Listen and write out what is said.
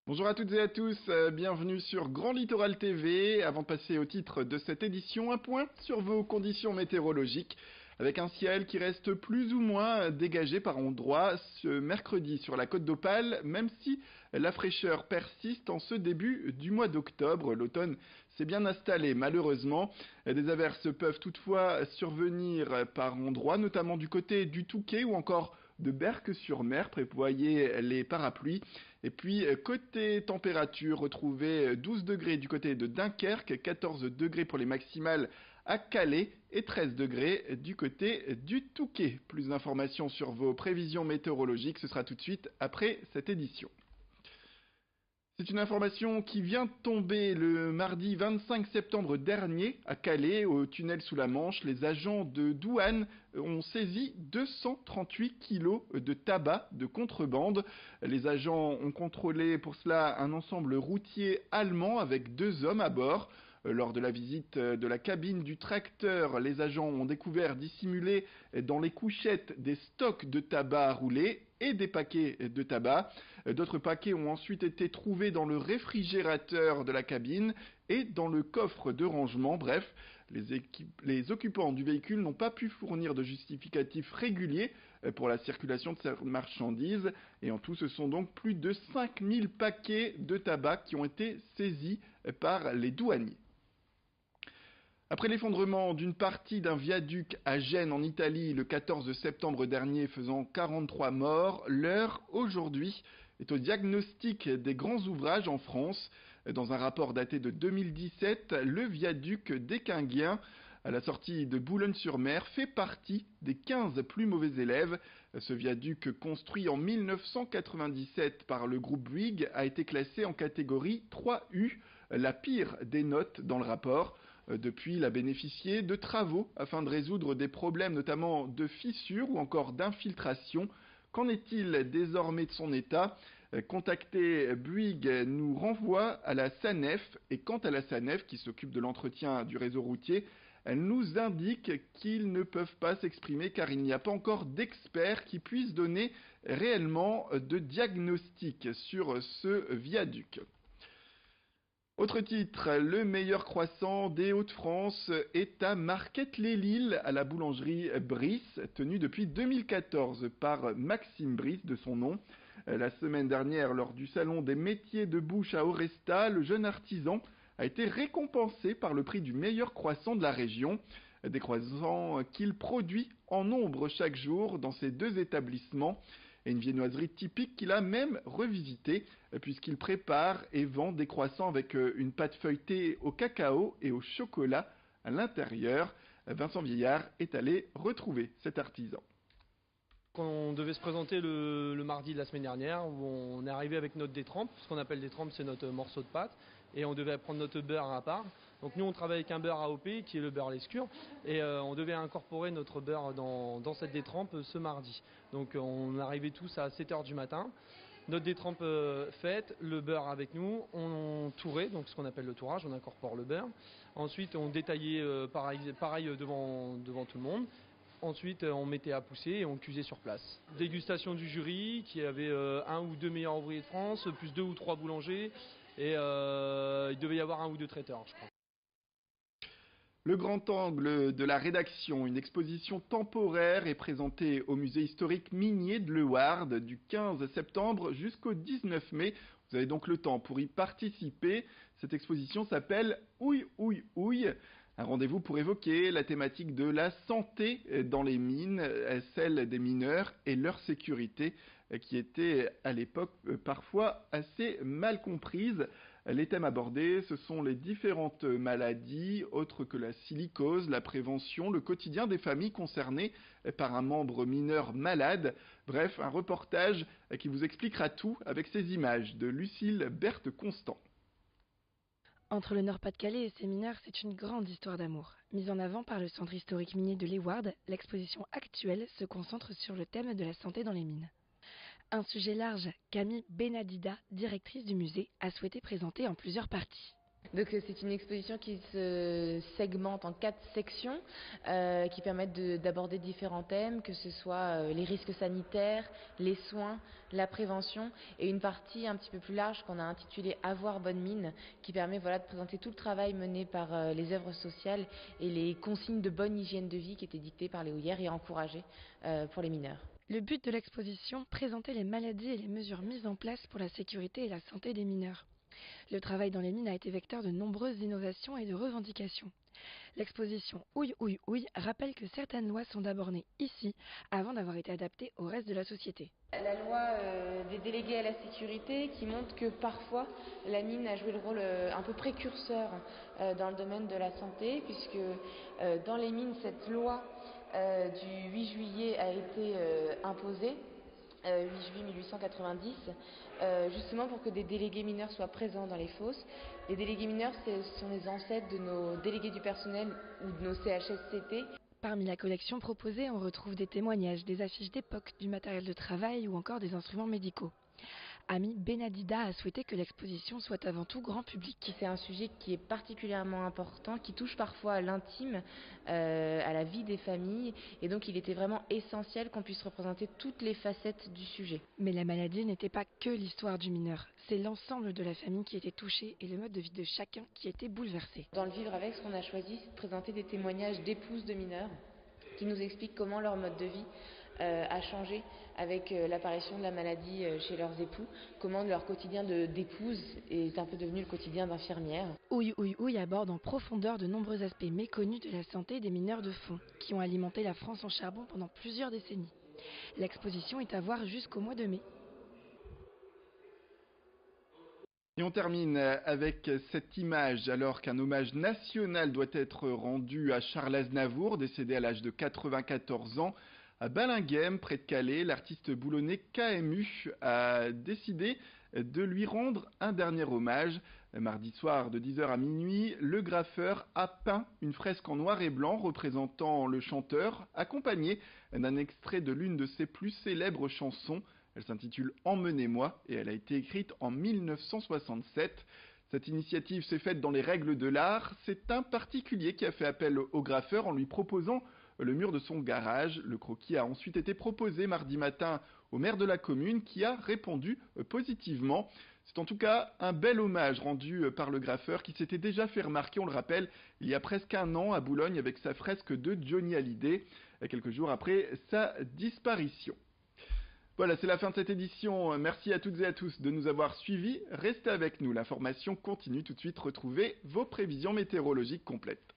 Bonjour à toutes et à tous, bienvenue sur Grand Littoral TV. Avant de passer au titre de cette édition, un point sur vos conditions météorologiques. Avec un ciel qui reste plus ou moins dégagé par endroits ce mercredi sur la côte d'Opale, même si la fraîcheur persiste en ce début du mois d'octobre. L'automne s'est bien installé malheureusement. Des averses peuvent toutefois survenir par endroits, notamment du côté du Touquet ou encore de Berck-sur-Mer. Prévoyez les parapluies. Et puis, côté température, retrouvez 12 degrés du côté de Dunkerque, 14 degrés pour les maximales à Calais et 13 degrés du côté du Touquet. Plus d'informations sur vos prévisions météorologiques, ce sera tout de suite après cette édition. C'est une information qui vient de tomber le mardi 25 septembre dernier à Calais, au tunnel sous la Manche. Les agents de douane ont saisi 238 kilos de tabac de contrebande. Les agents ont contrôlé pour cela un ensemble routier allemand avec 2 hommes à bord. Lors de la visite de la cabine du tracteur, les agents ont découvert dissimulés dans les couchettes des stocks de tabac à rouler et des paquets de tabac. D'autres paquets ont ensuite été trouvés dans le réfrigérateur de la cabine et dans le coffre de rangement. Bref, les occupants du véhicule n'ont pas pu fournir de justificatif régulier pour la circulation de ces marchandises. Et en tout, ce sont donc plus de 5000 paquets de tabac qui ont été saisis par les douaniers. Après l'effondrement d'une partie d'un viaduc à Gênes en Italie le 14 septembre dernier faisant 43 morts, l'heure aujourd'hui est au diagnostic des grands ouvrages en France. Dans un rapport daté de 2017, le viaduc d'Équinguien à la sortie de Boulogne-sur-Mer fait partie des 15 plus mauvais élèves. Ce viaduc construit en 1997 par le groupe Bouygues a été classé en catégorie 3U, la pire des notes dans le rapport. Depuis, il a bénéficié de travaux afin de résoudre des problèmes notamment de fissures ou encore d'infiltration. Qu'en est-il désormais de son état? Contacter Bouygues nous renvoie à la SANEF et quant à la SANEF qui s'occupe de l'entretien du réseau routier, elle nous indique qu'ils ne peuvent pas s'exprimer car il n'y a pas encore d'experts qui puissent donner réellement de diagnostic sur ce viaduc. Autre titre, le meilleur croissant des Hauts-de-France est à Marquette-les-Lilles, à la boulangerie Brice, tenue depuis 2014 par Maxime Brice de son nom. La semaine dernière, lors du salon des métiers de bouche à Oresta, le jeune artisan a été récompensé par le prix du meilleur croissant de la région. Des croissants qu'il produit en nombre chaque jour dans ces 2 établissements et une viennoiserie typique qu'il a même revisitée puisqu'il prépare et vend des croissants avec une pâte feuilletée au cacao et au chocolat à l'intérieur. Vincent Vieillard est allé retrouver cet artisan. On devait se présenter le mardi de la semaine dernière, où on est arrivé avec notre détrempe. Ce qu'on appelle détrempe, c'est notre morceau de pâte, et on devait prendre notre beurre à part. Donc nous, on travaille avec un beurre AOP qui est le beurre Lescure, et on devait incorporer notre beurre dans cette détrempe ce mardi. Donc on est arrivé tous à 7 heures du matin. Notre détrempe faite, le beurre avec nous, on tourait, donc ce qu'on appelle le tourage, on incorpore le beurre. Ensuite, on détaillait pareil devant tout le monde. Ensuite, on mettait à pousser et on cuisait sur place. Dégustation du jury, qui avait un ou deux meilleurs ouvriers de France, plus 2 ou 3 boulangers, et il devait y avoir 1 ou 2 traiteurs, je crois. Le grand angle de la rédaction, une exposition temporaire est présentée au musée historique minier de Leeuwarden du 15 septembre jusqu'au 19 mai. Vous avez donc le temps pour y participer. Cette exposition s'appelle Ouille Ouille Ouille. Un rendez-vous pour évoquer la thématique de la santé dans les mines, celle des mineurs et leur sécurité qui était à l'époque parfois assez mal comprise. Les thèmes abordés, ce sont les différentes maladies, autres que la silicose, la prévention, le quotidien des familles concernées par un membre mineur malade. Bref, un reportage qui vous expliquera tout avec ces images de Lucille Berthe-Constant. Entre le Nord-Pas-de-Calais et ses mineurs, c'est une grande histoire d'amour. Mise en avant par le centre historique minier de Leeuwarden, l'exposition actuelle se concentre sur le thème de la santé dans les mines. Un sujet large, Camille Benadida, directrice du musée, a souhaité présenter en plusieurs parties. Donc c'est une exposition qui se segmente en 4 sections qui permettent d'aborder différents thèmes, que ce soit les risques sanitaires, les soins, la prévention et une partie un petit peu plus large qu'on a intitulée Avoir bonne mine, qui permet de présenter tout le travail mené par les œuvres sociales et les consignes de bonne hygiène de vie qui étaient dictées par les houillères et encouragées pour les mineurs. Le but de l'exposition, présenter les maladies et les mesures mises en place pour la sécurité et la santé des mineurs. Le travail dans les mines a été vecteur de nombreuses innovations et de revendications. L'exposition Ouille, ouille, ouille rappelle que certaines lois sont d'abord nées ici, avant d'avoir été adaptées au reste de la société. La loi des délégués à la sécurité qui montre que parfois la mine a joué le rôle un peu précurseur dans le domaine de la santé, puisque dans les mines, cette loi du 8 juillet a été imposée, 8 juillet 1890, justement pour que des délégués mineurs soient présents dans les fosses. Les délégués mineurs, ce sont les ancêtres de nos délégués du personnel ou de nos CHSCT. Parmi la collection proposée, on retrouve des témoignages, des affiches d'époque, du matériel de travail ou encore des instruments médicaux. Ami Benadida a souhaité que l'exposition soit avant tout grand public. C'est un sujet qui est particulièrement important, qui touche parfois à l'intime, à la vie des familles, et donc il était vraiment essentiel qu'on puisse représenter toutes les facettes du sujet. Mais la maladie n'était pas que l'histoire du mineur, c'est l'ensemble de la famille qui était touchée et le mode de vie de chacun qui était bouleversé. Dans le Vivre avec, ce qu'on a choisi, c'est de présenter des témoignages d'épouses de mineurs qui nous expliquent comment leur mode de vie a changé avec l'apparition de la maladie chez leurs époux, comment leur quotidien d'épouse est un peu devenu le quotidien d'infirmière. Ouille Ouille Ouille aborde en profondeur de nombreux aspects méconnus de la santé des mineurs de fond, qui ont alimenté la France en charbon pendant plusieurs décennies. L'exposition est à voir jusqu'au mois de mai. Et on termine avec cette image, alors qu'un hommage national doit être rendu à Charles Aznavour, décédé à l'âge de 94 ans. À Ballinguem, près de Calais, l'artiste boulonnais KMU a décidé de lui rendre un dernier hommage. Mardi soir, de 10h à minuit, le graffeur a peint une fresque en noir et blanc représentant le chanteur, accompagné d'un extrait de l'une de ses plus célèbres chansons. Elle s'intitule « Emmenez-moi » et elle a été écrite en 1967. Cette initiative s'est faite dans les règles de l'art. C'est un particulier qui a fait appel au graffeur en lui proposant le mur de son garage. Le croquis a ensuite été proposé mardi matin au maire de la commune qui a répondu positivement. C'est en tout cas un bel hommage rendu par le graffeur qui s'était déjà fait remarquer, on le rappelle, il y a presque un an à Boulogne avec sa fresque de Johnny Hallyday, quelques jours après sa disparition. Voilà, c'est la fin de cette édition. Merci à toutes et à tous de nous avoir suivis. Restez avec nous, l'information continue tout de suite. Retrouvez vos prévisions météorologiques complètes.